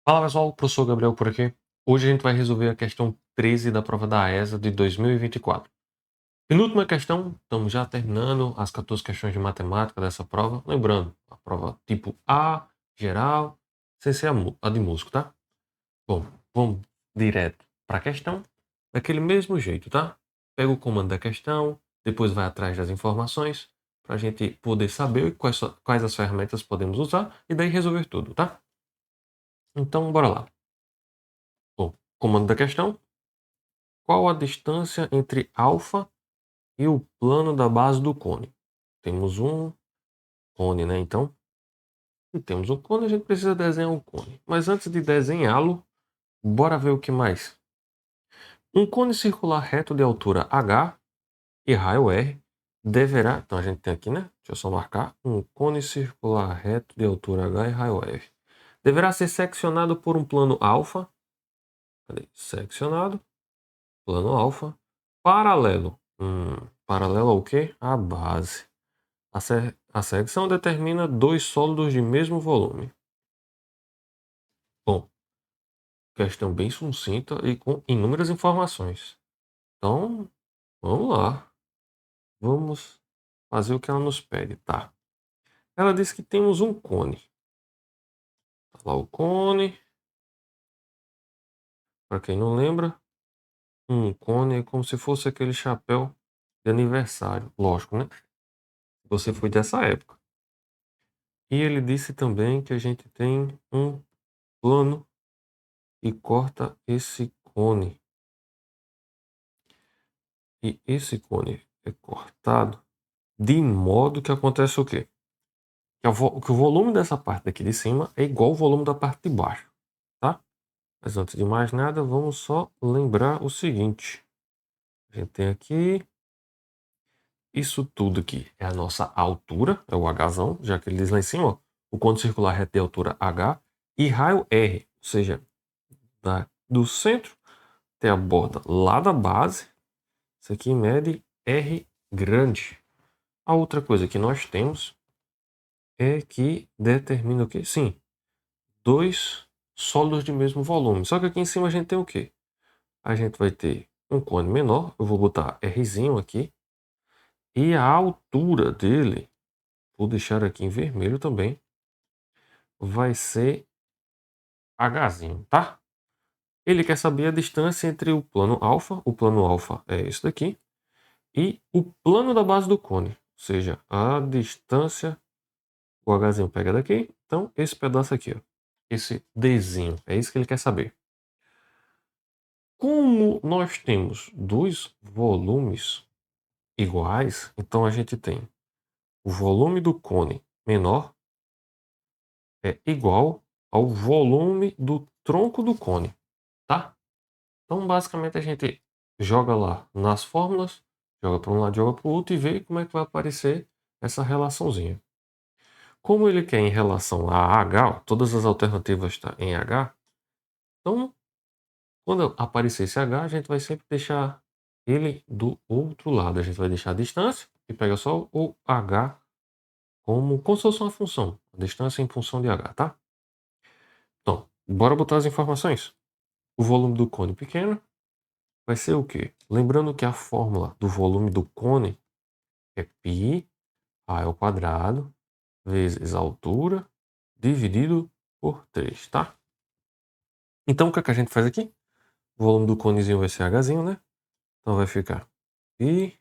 Fala pessoal, professor Gabriel por aqui. Hoje a gente vai resolver a questão 13 da prova da ESA de 2024. Penúltima questão, estamos já terminando as 14 questões de matemática dessa prova. Lembrando, a prova tipo A, geral, sem ser a de músico, tá? Bom, vamos direto para a questão, daquele mesmo jeito, tá? Pega o comando da questão, depois vai atrás das informações, para a gente poder saber quais as ferramentas podemos usar e daí resolver tudo, tá? Então, bora lá. Bom, comando da questão. Qual a distância entre alfa e o plano da base do cone? Temos um cone, né? Então, se temos um cone, a gente precisa desenhar um cone. Mas antes de desenhá-lo, bora ver o que mais. Um cone circular reto de altura H e raio R deverá... Então, a gente tem aqui, né? Deixa eu só marcar. Um cone circular reto de altura H e raio R. Deverá ser seccionado por um plano alfa. Cadê? Seccionado. Plano alfa. Paralelo. Paralelo ao quê? À base. A secção determina dois sólidos de mesmo volume. Bom, questão bem sucinta e com inúmeras informações. Então, vamos lá. Vamos fazer o que ela nos pede, tá? Ela diz que temos um cone. Tá lá o cone. Para quem não lembra, um cone é como se fosse aquele chapéu de aniversário. Lógico, né? Você foi dessa época. E ele disse também que a gente tem um plano e corta esse cone. E esse cone é cortado de modo que acontece o quê? Que o volume dessa parte daqui de cima é igual ao volume da parte de baixo, tá? Mas antes de mais nada, vamos só lembrar o seguinte. A gente tem aqui... Isso tudo aqui é a nossa altura, é o Hzão, já que ele diz lá em cima, ó, o cone circular reto de altura H e raio R, ou seja, do centro até a borda lá da base, isso aqui mede R grande. A outra coisa que nós temos é que determina o quê? Sim, dois sólidos de mesmo volume. Só que aqui em cima a gente tem o quê? A gente vai ter um cone menor, eu vou botar Rzinho aqui, e a altura dele, vou deixar aqui em vermelho também, vai ser Hzinho, tá? Ele quer saber a distância entre o plano alfa é esse daqui, e o plano da base do cone, ou seja, a distância, o Hzinho pega daqui, então esse pedaço aqui, ó, esse Dzinho, é isso que ele quer saber. Como nós temos dois volumes iguais, então a gente tem o volume do cone menor é igual ao volume do tronco do cone, tá? Então basicamente a gente joga lá nas fórmulas, joga para um lado, joga para o outro e vê como é que vai aparecer essa relaçãozinha. Como ele quer em relação a H, ó, todas as alternativas estão em H, então quando aparecer esse H, a gente vai sempre deixar ele do outro lado. A gente vai deixar a distância e pega só o H como se fosse uma função. A distância em função de H, tá? Então, bora botar as informações. O volume do cone pequeno vai ser o quê? Lembrando que a fórmula do volume do cone é π a ao quadrado vezes a altura dividido por 3, tá? Então, o que é que a gente faz aqui? O volume do conezinho vai ser Hzinho, né? Então vai ficar π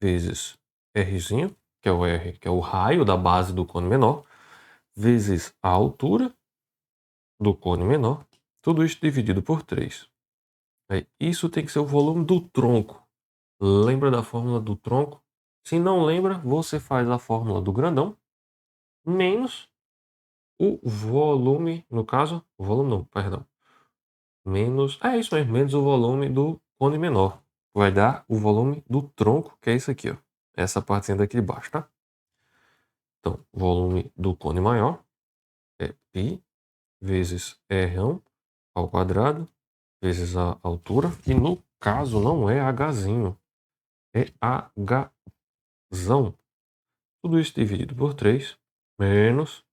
vezes Rzinho, que é o R, que é o raio da base do cone menor, vezes a altura do cone menor, tudo isso dividido por 3. Aí, isso tem que ser o volume do tronco. Lembra da fórmula do tronco? Se não lembra, você faz a fórmula do grandão menos o volume, no caso, o volume não, perdão, menos, é isso mesmo, menos o volume do cone menor. Vai dar o volume do tronco, que é isso aqui, ó. Essa partezinha daqui de baixo, tá? Então, volume do cone maior é π vezes R1 ao quadrado vezes a altura. E no caso não é Hzinho, é Hzão. Tudo isso dividido por 3 menos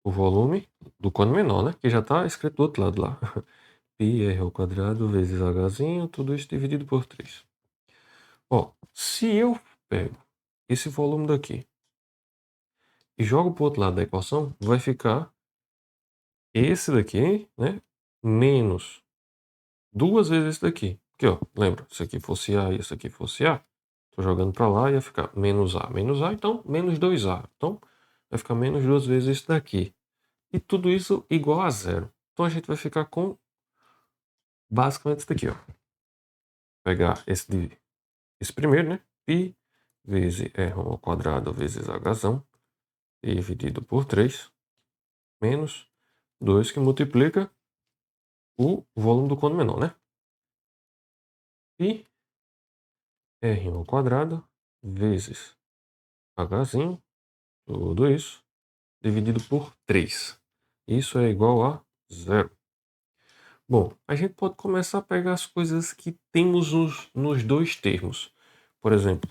o volume do cone menor, né? Que já está escrito do outro lado lá. Πr ao quadrado vezes Hzinho, tudo isso dividido por 3. Ó, se eu pego esse volume daqui e jogo para o outro lado da equação, vai ficar esse daqui, né? Menos duas vezes esse daqui. Aqui, ó, lembra? Se aqui fosse A e isso aqui fosse A, tô jogando para lá, ia ficar menos A, então menos 2A. Então vai ficar menos duas vezes isso daqui. E tudo isso igual a zero. Então a gente vai ficar com basicamente isso daqui, ó. Pegar esse primeiro, né? Π vezes R ao quadrado vezes Hzão dividido por 3 menos 2 que multiplica o volume do côno menor, né? E R ao quadrado vezes Hzinho, tudo isso, dividido por 3. Isso é igual a zero. Bom, a gente pode começar a pegar as coisas que temos nos dois termos. Por exemplo,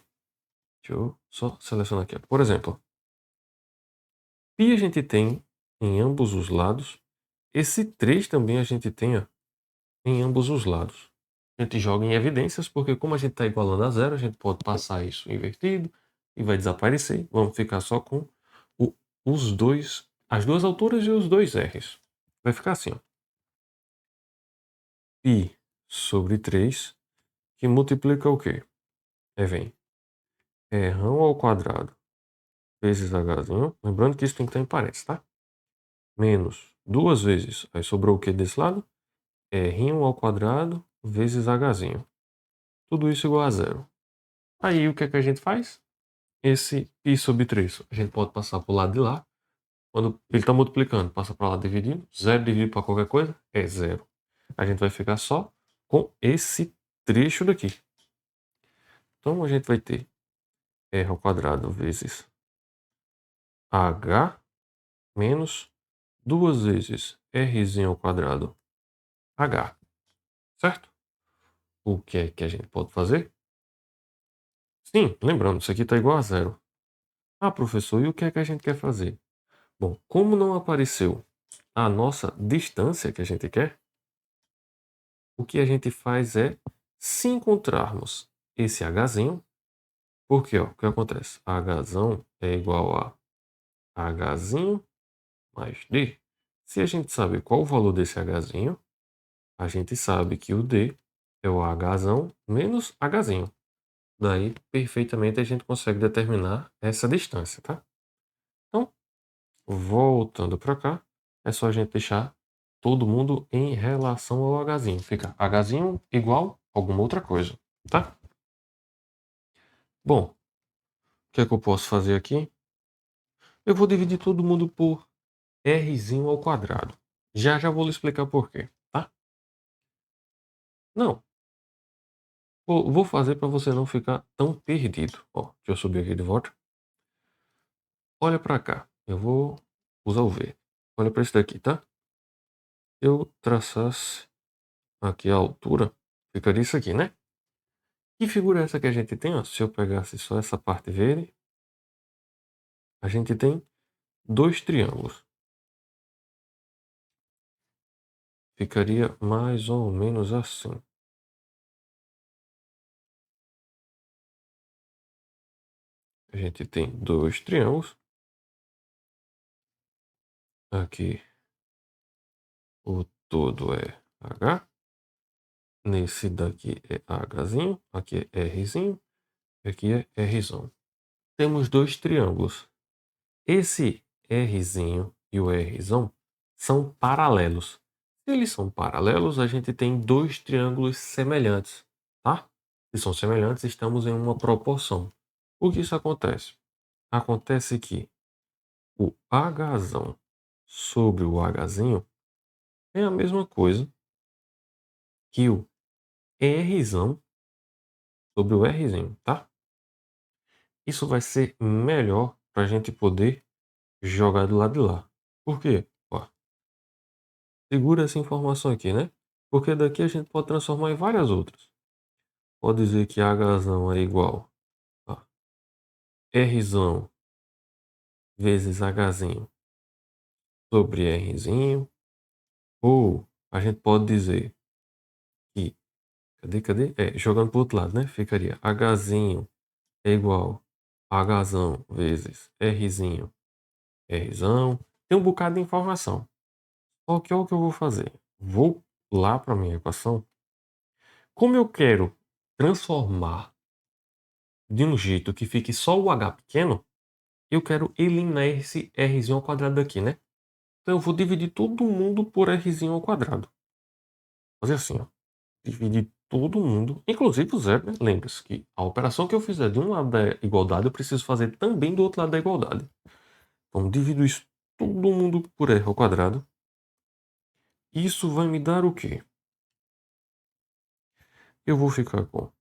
deixa eu só selecionar aqui. Por exemplo, π a gente tem em ambos os lados. Esse 3 também a gente tem, ó, em ambos os lados. A gente joga em evidências, porque como a gente está igualando a zero, a gente pode passar isso invertido e vai desaparecer. Vamos ficar só com os dois, as duas alturas e os dois R's. Vai ficar assim, ó. Π sobre 3, que multiplica o quê? Vem R ao quadrado vezes Hzinho. Lembrando que isso tem que estar em parênteses, tá? Menos duas vezes. Aí sobrou o que desse lado? R ao quadrado vezes Hzinho. Tudo isso igual a zero. Aí o que é que a gente faz? Esse π sobre 3, a gente pode passar para o lado de lá. Quando ele está multiplicando, passa para lá dividindo. Zero dividido para qualquer coisa é zero. A gente vai ficar só com esse trecho daqui. Então a gente vai ter R ao quadrado vezes H menos duas vezes Rzinho ao quadrado H. Certo? O que é que a gente pode fazer? Sim, lembrando, isso aqui está igual a zero. Ah, professor, e o que é que a gente quer fazer? Bom, como não apareceu a nossa distância que a gente quer, o que a gente faz é, se encontrarmos esse Hzinho, porque ó, o que acontece? Hzão é igual a Hzinho mais D. Se a gente sabe qual o valor desse Hzinho, a gente sabe que o D é o Hzão menos Hzinho. Daí, perfeitamente, a gente consegue determinar essa distância, tá? Então, voltando para cá, é só a gente deixar todo mundo em relação ao Hzinho. Fica Hzinho igual a alguma outra coisa, tá? Bom, o que é que eu posso fazer aqui? Eu vou dividir todo mundo por Rzinho ao quadrado. Já vou lhe explicar por quê, tá? Não, vou fazer para você não ficar tão perdido. Ó, deixa eu subir aqui de volta. Olha para cá. Eu vou usar o V. Olha para esse daqui, tá? Eu traçasse aqui a altura, ficaria isso aqui, né? Que figura é essa que a gente tem? Ó? Se eu pegasse só essa parte verde, a gente tem dois triângulos. Ficaria mais ou menos assim. A gente tem dois triângulos. Aqui o todo é H. Nesse daqui é Hzinho. Aqui é Rzinho. Aqui é Rzão. Temos dois triângulos. Esse Rzinho e o Rzão são paralelos. Se eles são paralelos, a gente tem dois triângulos semelhantes, tá? Se são semelhantes, estamos em uma proporção. O que isso acontece? Acontece que o Hzão sobre o Hzinho é a mesma coisa que o Rzão sobre o Rzinho, tá? Isso vai ser melhor para a gente poder jogar do lado de lá. Por quê? Ó, segura essa informação aqui, né? Porque daqui a gente pode transformar em várias outras. Pode dizer que Hzão é igual a Rzão vezes Hzinho sobre Rzinho. Ou a gente pode dizer que, cadê? Jogando pro outro lado, né? Ficaria Hzinho é igual a Hzão vezes Rzinho, Rzão. Tem um bocado de informação. Só que é o que eu vou fazer. Vou lá para minha equação. Como eu quero transformar de um jeito que fique só o h pequeno, eu quero eliminar esse rzinho ao quadrado daqui, né? Então eu vou dividir todo mundo por rzinho ao quadrado. Fazer assim, ó. Dividir todo mundo, inclusive o zero, né? Lembre-se que a operação que eu fizer de um lado da igualdade, eu preciso fazer também do outro lado da igualdade. Então divido isso todo mundo por r ao quadrado. Isso vai me dar o quê? Eu vou ficar com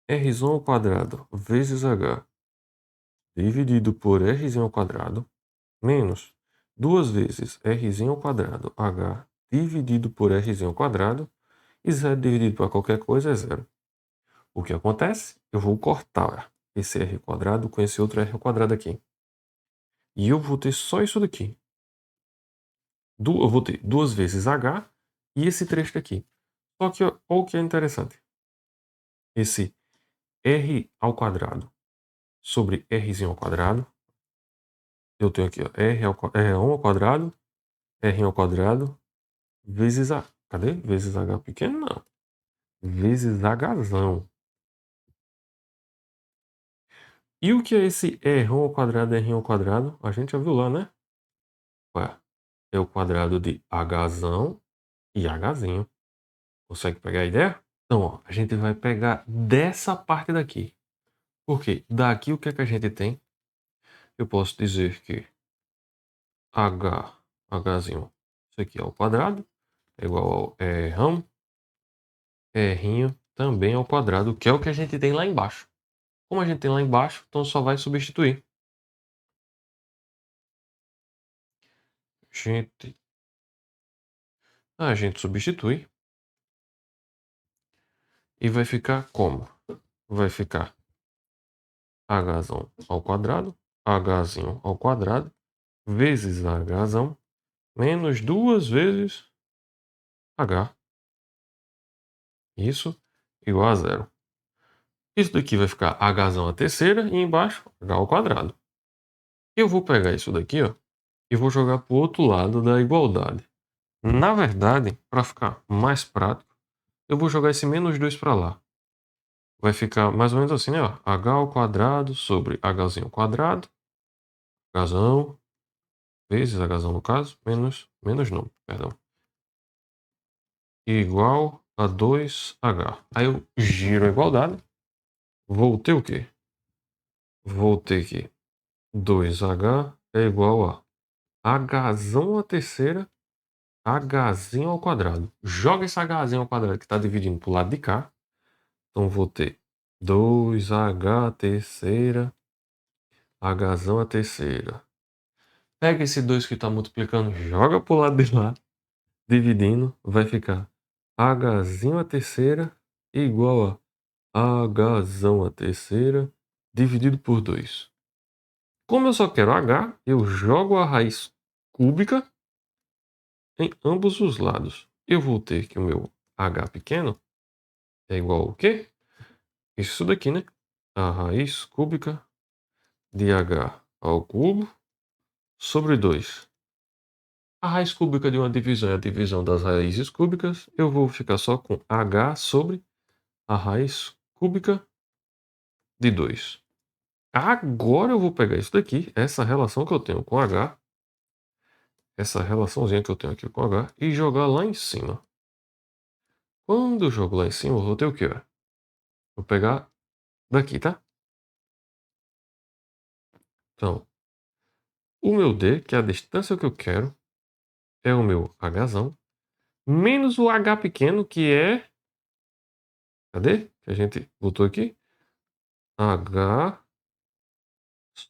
r ao quadrado vezes h dividido por r ao quadrado menos 2 vezes r ao quadrado h dividido por r ao quadrado, e 0 dividido para qualquer coisa é zero. O que acontece? Eu vou cortar esse r quadrado com esse outro r quadrado aqui. E eu vou ter só isso daqui. Eu vou ter 2 vezes h e esse trecho aqui. Só que olha o que é interessante. Esse r ao quadrado sobre r ao quadrado. Eu tenho aqui ó, r1 ao quadrado, r ao quadrado, vezes a... Cadê? Vezes h pequeno? Não. Vezes hzão. E o que é esse r1 ao quadrado, r1 ao quadrado? A gente já viu lá, né? Ué, é o quadrado de hzão e hzinho. Consegue pegar a ideia? Então, ó, a gente vai pegar dessa parte daqui. Porque daqui o que é que a gente tem? Eu posso dizer que hzinho, isso aqui é ao quadrado, é igual ao rão, r'inho também ao quadrado, que é o que a gente tem lá embaixo. Como a gente tem lá embaixo, então só vai substituir. A gente substitui. E vai ficar como? Vai ficar hzão ao quadrado, hzinho ao quadrado, vezes hzão, menos 2 vezes h. Isso igual a zero. Isso daqui vai ficar hzão à terceira e embaixo h ao quadrado. Eu vou pegar isso daqui, ó, e vou jogar para o outro lado da igualdade. Na verdade, para ficar mais prático, eu vou jogar esse menos 2 para lá. Vai ficar mais ou menos assim, né? Ó, h ao quadrado sobre hzinho ao quadrado, hzão, vezes hzão no caso, menos não, perdão, igual a 2h. Aí eu giro a igualdade, vou ter o quê? Vou ter que 2h é igual a hzão à terceira, hzinho ao quadrado. Joga esse hzinho ao quadrado que está dividindo para o lado de cá. Então vou ter 2h terceira, hzão à terceira. Pega esse 2 que está multiplicando, joga para o lado de lá. Dividindo, vai ficar hzinho à terceira igual a hzão à terceira dividido por 2. Como eu só quero h, eu jogo a raiz cúbica em ambos os lados. Eu vou ter que o meu h pequeno é igual ao quê? Isso daqui, né? A raiz cúbica de h ao cubo sobre 2. A raiz cúbica de uma divisão é a divisão das raízes cúbicas. Eu vou ficar só com h sobre a raiz cúbica de 2. Agora eu vou pegar isso daqui, essa relação que eu tenho com h, essa relaçãozinha que eu tenho aqui com h, e jogar lá em cima. Quando eu jogo lá em cima, eu vou ter o quê? Vou pegar daqui, tá? Então, o meu d, que é a distância que eu quero, é o meu hzão, menos o h pequeno, que é... Cadê? Que a gente botou aqui. H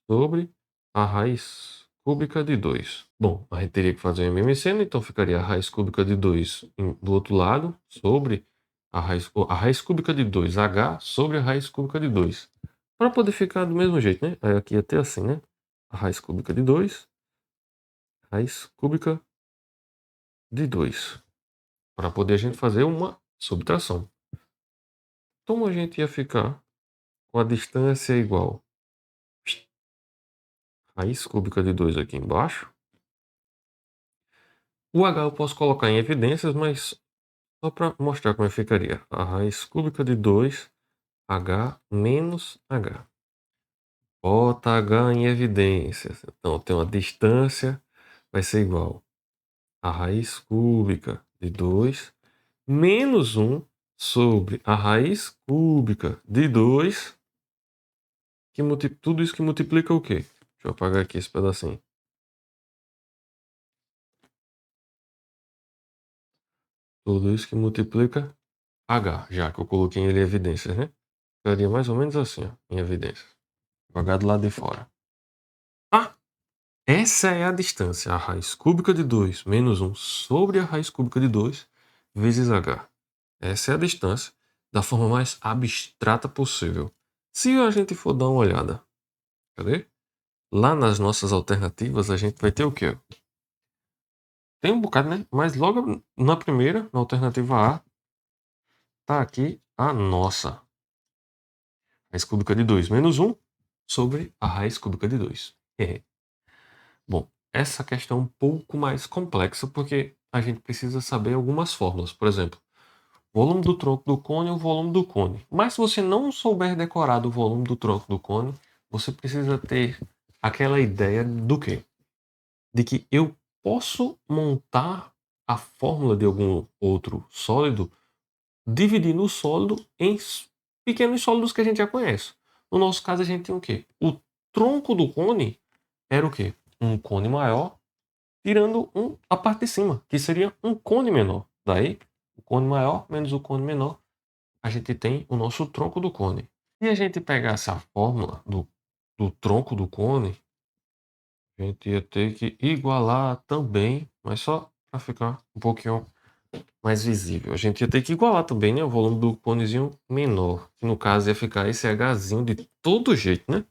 sobre a raiz cúbica de 2. Bom, a gente teria que fazer o MMC, né? Então ficaria a raiz cúbica de 2 do outro lado sobre a raiz cúbica de 2h sobre a raiz cúbica de 2. Para poder ficar do mesmo jeito, né? Aí aqui ia ter assim, né? A raiz cúbica de 2 raiz cúbica de 2. Para poder a gente fazer uma subtração. Então a gente ia ficar com a distância igual raiz cúbica de 2 aqui embaixo. O h eu posso colocar em evidências, mas só para mostrar como ficaria. A raiz cúbica de 2h menos h. Bota h em evidências. Então tem uma distância, vai ser igual a raiz cúbica de 2 menos 1 sobre a raiz cúbica de 2, tudo isso que multiplica o quê? Deixa eu apagar aqui esse pedacinho. Tudo isso que multiplica h, já que eu coloquei ele em evidências, né? Ficaria mais ou menos assim, ó, em evidências. Jogar do lado de fora. Ah, essa é a distância, a raiz cúbica de 2 menos 1 sobre a raiz cúbica de 2 vezes h. Essa é a distância da forma mais abstrata possível. Se a gente for dar uma olhada, cadê? Lá nas nossas alternativas a gente vai ter o quê? Tem um bocado, né? Mas logo na primeira, na alternativa A, tá aqui a nossa raiz cúbica de 2 menos 1 sobre a raiz cúbica de 2. Bom, essa questão é um pouco mais complexa porque a gente precisa saber algumas fórmulas. Por exemplo, volume do tronco do cone e o volume do cone. Mas se você não souber decorar do volume do tronco do cone, você precisa ter aquela ideia do quê? De que eu posso montar a fórmula de algum outro sólido dividindo o sólido em pequenos sólidos que a gente já conhece. No nosso caso, a gente tem o quê? O tronco do cone era o quê? Um cone maior tirando a parte de cima, que seria um cone menor. Daí, o cone maior menos o cone menor, a gente tem o nosso tronco do cone. Se a gente pegasse a fórmula do tronco do cone, a gente ia ter que igualar também, mas só para ficar um pouquinho mais visível. A gente ia ter que igualar também, né, o volume do conezinho menor, que no caso ia ficar esse Hzinho de todo jeito, né?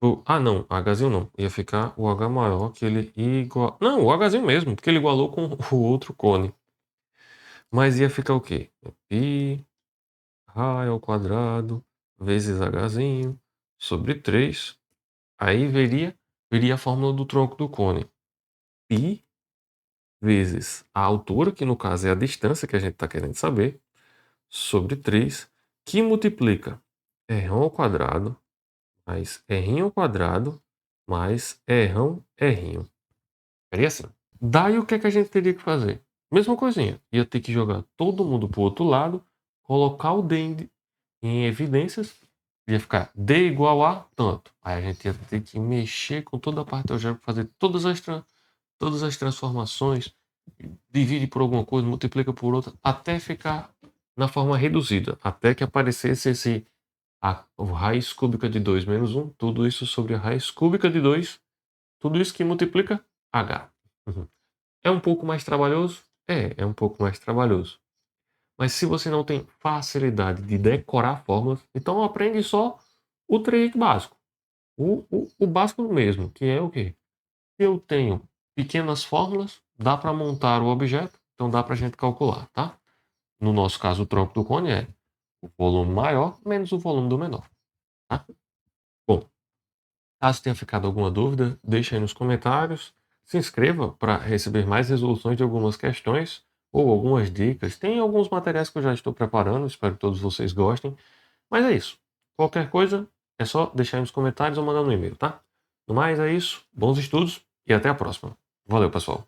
Não, Hzinho não. Ia ficar o H maior, que ele igual... Não, o Hzinho mesmo, porque ele igualou com o outro cone. Mas ia ficar o quê? Pi raio ao quadrado vezes Hzinho sobre 3. Aí viria a fórmula do tronco do cone. Pi vezes a altura, que no caso é a distância que a gente está querendo saber, sobre 3, que multiplica r1 ao quadrado mais r ao quadrado mais r. Seria assim. Daí o que é que a gente teria que fazer? Mesma coisinha. Ia ter que jogar todo mundo pro outro lado, colocar o d em evidências, ia ficar d igual a tanto. Aí a gente ia ter que mexer com toda a parte algébrica, fazer todas as transformações, divide por alguma coisa, multiplica por outra, até ficar na forma reduzida, até que aparecesse a raiz cúbica de 2 menos 1, tudo isso sobre a raiz cúbica de 2, tudo isso que multiplica h. É um pouco mais trabalhoso? É um pouco mais trabalhoso. Mas se você não tem facilidade de decorar fórmulas, então aprende só o trick básico. O básico mesmo, que é o quê? Eu tenho pequenas fórmulas, dá para montar o objeto, então dá para a gente calcular, tá? No nosso caso, o tronco do cone é o volume maior menos o volume do menor, tá? Bom, caso tenha ficado alguma dúvida, deixe aí nos comentários. Se inscreva para receber mais resoluções de algumas questões ou algumas dicas. Tem alguns materiais que eu já estou preparando, espero que todos vocês gostem. Mas é isso. Qualquer coisa, é só deixar aí nos comentários ou mandar no e-mail, tá? No mais, é isso. Bons estudos e até a próxima. Valeu, pessoal.